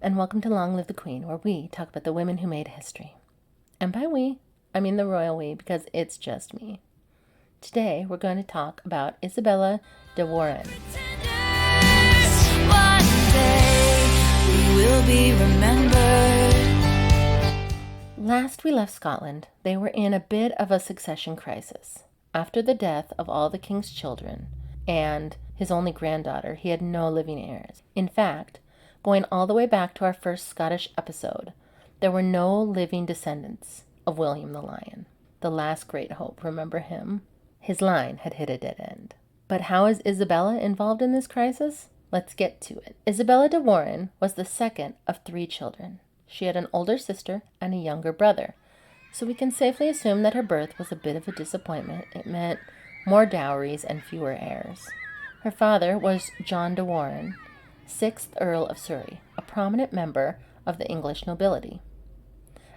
and welcome to Long Live the Queen, where we talk about the women who made history. And by we, I mean the royal we, because it's just me. Today, we're going to talk about Isabella de Warenne. One day we will be remembered. Last we left Scotland, they were in a bit of a succession crisis. After the death of all the king's children and his only granddaughter, he had no living heirs. In fact, going all the way back to our first Scottish episode, there were no living descendants of William the Lion, the last great hope. Remember him? His line had hit a dead end. But how is Isabella involved in this crisis? Let's get to it. Isabella de Warenne was the second of 3 children. She had an older sister and a younger brother, so we can safely assume that her birth was a bit of a disappointment. It meant more dowries and fewer heirs. Her father was John de Warenne, 6th Earl of Surrey, a prominent member of the English nobility.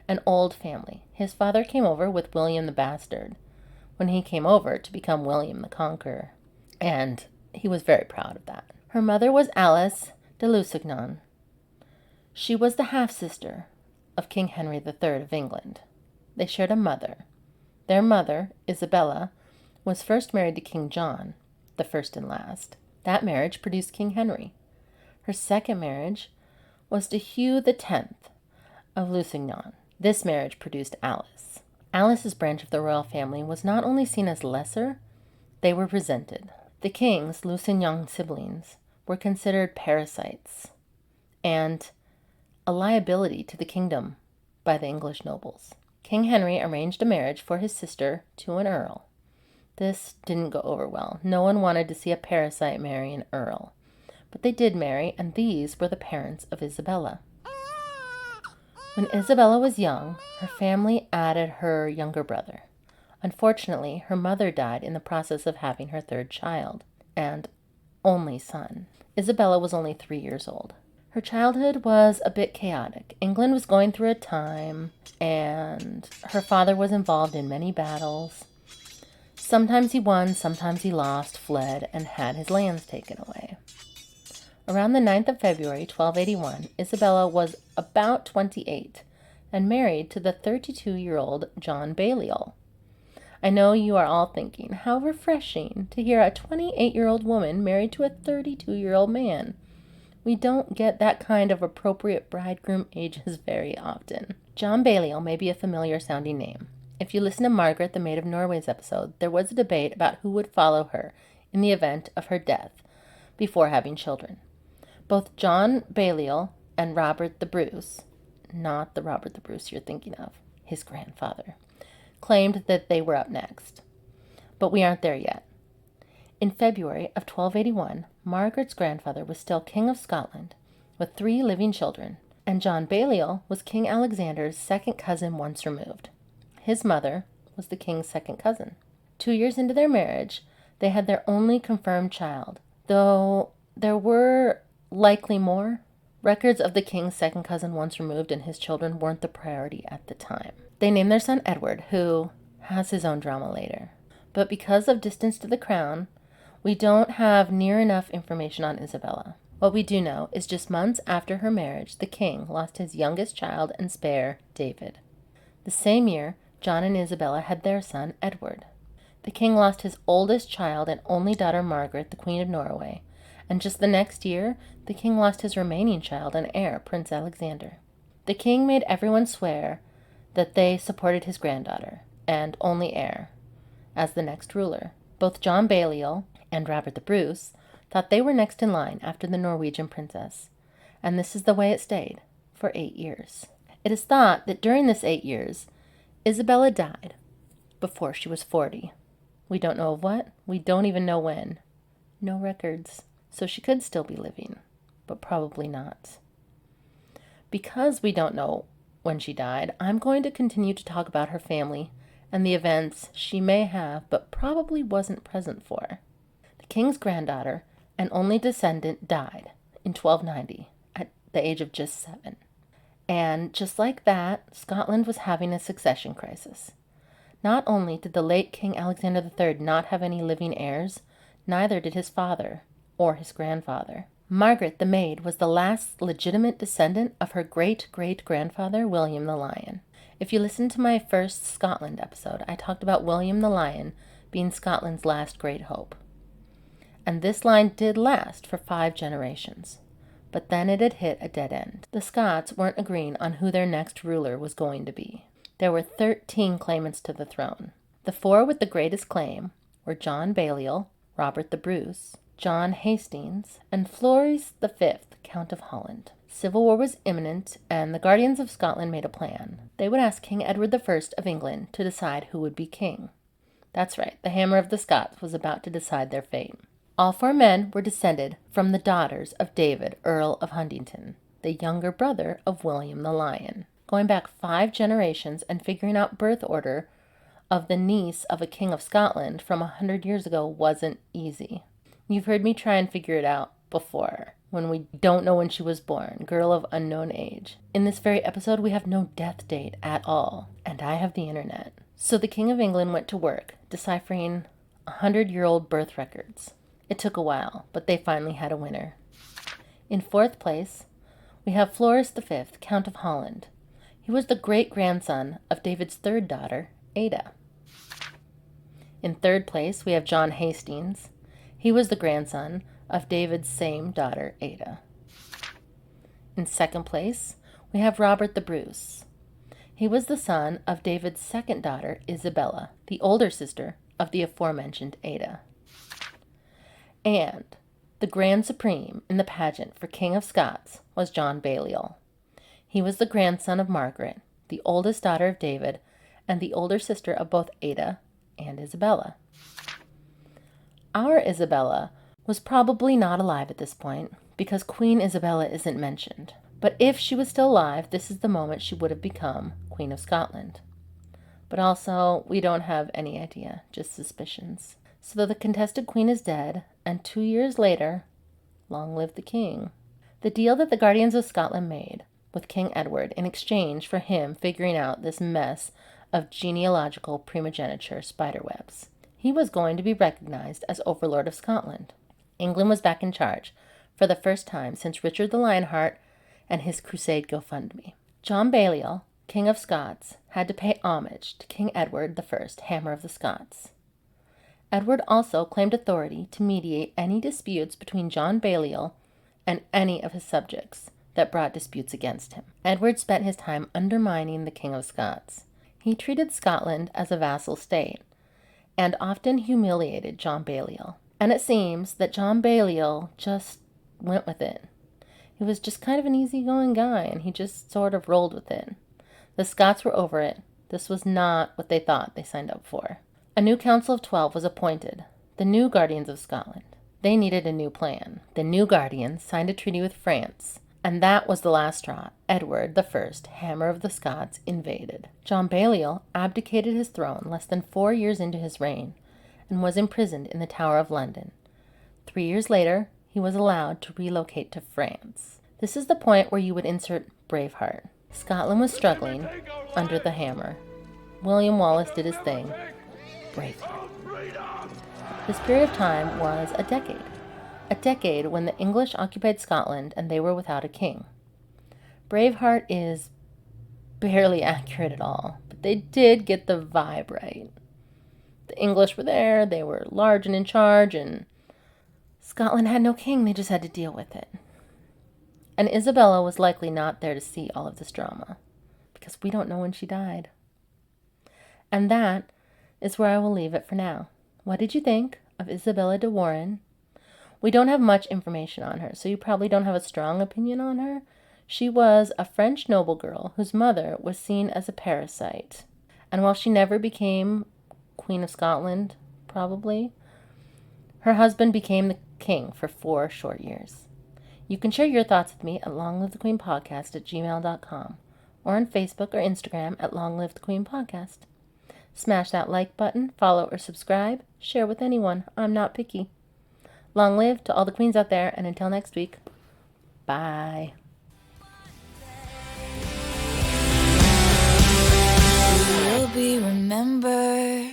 An old family. His father came over with William the Bastard when he came over to become William the Conqueror, and he was very proud of that. Her mother was Alice de Lusignan. She was the half-sister of King Henry III of England. They shared a mother. Their mother, Isabella, was first married to King John, the first and last. That marriage produced King Henry. Her second marriage was to Hugh X of Lusignan. This marriage produced Alice. Alice's branch of the royal family was not only seen as lesser, they were resented. The king's Lusignan siblings were considered parasites and a liability to the kingdom by the English nobles. King Henry arranged a marriage for his sister to an earl. This didn't go over well. No one wanted to see a parasite marry an earl. But they did marry, and these were the parents of Isabella. When Isabella was young, her family added her younger brother. Unfortunately, her mother died in the process of having her 3rd child, and only son. Isabella was only 3 years old. Her childhood was a bit chaotic. England was going through a time, and her father was involved in many battles. Sometimes he won, sometimes he lost, fled, and had his lands taken away. Around the 9th of February, 1281, Isabella was about 28 and married to the 32-year-old John Balliol. I know you are all thinking, how refreshing to hear a 28-year-old woman married to a 32-year-old man. We don't get that kind of appropriate bridegroom ages very often. John Balliol may be a familiar sounding name. If you listen to Margaret, the Maid of Norway's episode, there was a debate about who would follow her in the event of her death before having children. Both John Balliol and Robert the Bruce, not the Robert the Bruce you're thinking of, his grandfather, claimed that they were up next. But we aren't there yet. In February of 1281, Margaret's grandfather was still King of Scotland with 3 living children, and John Balliol was King Alexander's second cousin once removed. His mother was the king's second cousin. 2 years into their marriage, they had their only confirmed child, though there were likely more. Records of the king's second cousin once removed and his children weren't the priority at the time. They named their son Edward, who has his own drama later. But because of distance to the crown, we don't have near enough information on Isabella. What we do know is just months after her marriage, the king lost his youngest child and spare, David. The same year, John and Isabella had their son, Edward. The king lost his oldest child and only daughter, Margaret, the Queen of Norway, and just the next year, the king lost his remaining child and heir, Prince Alexander. The king made everyone swear that they supported his granddaughter, and only heir, as the next ruler. Both John Balliol and Robert the Bruce thought they were next in line after the Norwegian princess, and this is the way it stayed for 8 years. It is thought that during this 8 years, Isabella died before she was 40. We don't know of what. We don't even know when. No records. So she could still be living, but probably not. Because we don't know when she died, I'm going to continue to talk about her family and the events she may have, but probably wasn't present for. The king's granddaughter and only descendant died in 1290 at the age of just 7. And just like that, Scotland was having a succession crisis. Not only did the late King Alexander III not have any living heirs, neither did his father or his grandfather. Margaret the Maid was the last legitimate descendant of her great-great-grandfather, William the Lion. If you listen to my first Scotland episode, I talked about William the Lion being Scotland's last great hope. And this line did last for 5 generations. But then it had hit a dead end. The Scots weren't agreeing on who their next ruler was going to be. There were 13 claimants to the throne. The 4 with the greatest claim were John Balliol, Robert the Bruce, John Hastings, and Floris V, Count of Holland. Civil war was imminent, and the guardians of Scotland made a plan. They would ask King Edward I of England to decide who would be king. That's right, the hammer of the Scots was about to decide their fate. All 4 men were descended from the daughters of David, Earl of Huntingdon, the younger brother of William the Lion. Going back 5 generations and figuring out birth order of the niece of a king of Scotland from 100 years ago wasn't easy. You've heard me try and figure it out before, when we don't know when she was born, girl of unknown age. In this very episode, we have no death date at all, and I have the internet. So the King of England went to work, deciphering 100-year-old birth records. It took a while, but they finally had a winner. In 4th place, we have Floris V, Count of Holland. He was the great-grandson of David's 3rd daughter, Ada. In 3rd place, we have John Hastings. He was the grandson of David's same daughter, Ada. In 2nd place, we have Robert the Bruce. He was the son of David's 2nd daughter, Isabella, the older sister of the aforementioned Ada. And the Grand Supreme in the pageant for King of Scots was John Balliol. He was the grandson of Margaret, the oldest daughter of David, and the older sister of both Ada and Isabella. Our Isabella was probably not alive at this point, because Queen Isabella isn't mentioned. But if she was still alive, this is the moment she would have become Queen of Scotland. But also, we don't have any idea, just suspicions. So the contested queen is dead, and 2 years later, long live the king. The deal that the Guardians of Scotland made with King Edward in exchange for him figuring out this mess of genealogical primogeniture spiderwebs. He was going to be recognized as Overlord of Scotland. England was back in charge for the first time since Richard the Lionheart and his Crusade GoFundMe. John Balliol, King of Scots, had to pay homage to King Edward I, Hammer of the Scots. Edward also claimed authority to mediate any disputes between John Balliol and any of his subjects that brought disputes against him. Edward spent his time undermining the King of Scots. He treated Scotland as a vassal state and often humiliated John Balliol. And it seems that John Balliol just went with it. He was just kind of an easygoing guy, and he just sort of rolled with it. The Scots were over it. This was not what they thought they signed up for. A new Council of 12 was appointed, the new Guardians of Scotland. They needed a new plan. The new Guardians signed a treaty with France, and that was the last straw. Edward I, Hammer of the Scots, invaded. John Balliol abdicated his throne less than 4 years into his reign and was imprisoned in the Tower of London. 3 years later, he was allowed to relocate to France. This is the point where you would insert Braveheart. Scotland was struggling under the hammer. William Wallace did his thing. Braveheart. This period of time was a decade when the English occupied Scotland and they were without a king. Braveheart is barely accurate at all, but they did get the vibe right. The English were there, they were large and in charge, and Scotland had no king, they just had to deal with it. And Isabella was likely not there to see all of this drama, because we don't know when she died. And that is where I will leave it for now. What did you think of Isabella de Warenne? We don't have much information on her, so you probably don't have a strong opinion on her. She was a French noble girl whose mother was seen as a parasite. And while she never became Queen of Scotland, probably, her husband became the king for 4 short years. You can share your thoughts with me at longlivethequeenpodcast@gmail.com or on Facebook or Instagram at longlivethequeenpodcast. Smash that like button, follow or subscribe, share with anyone. I'm not picky. Long live to all the queens out there, and until next week, bye. Will be remembered.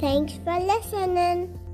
Thanks for listening.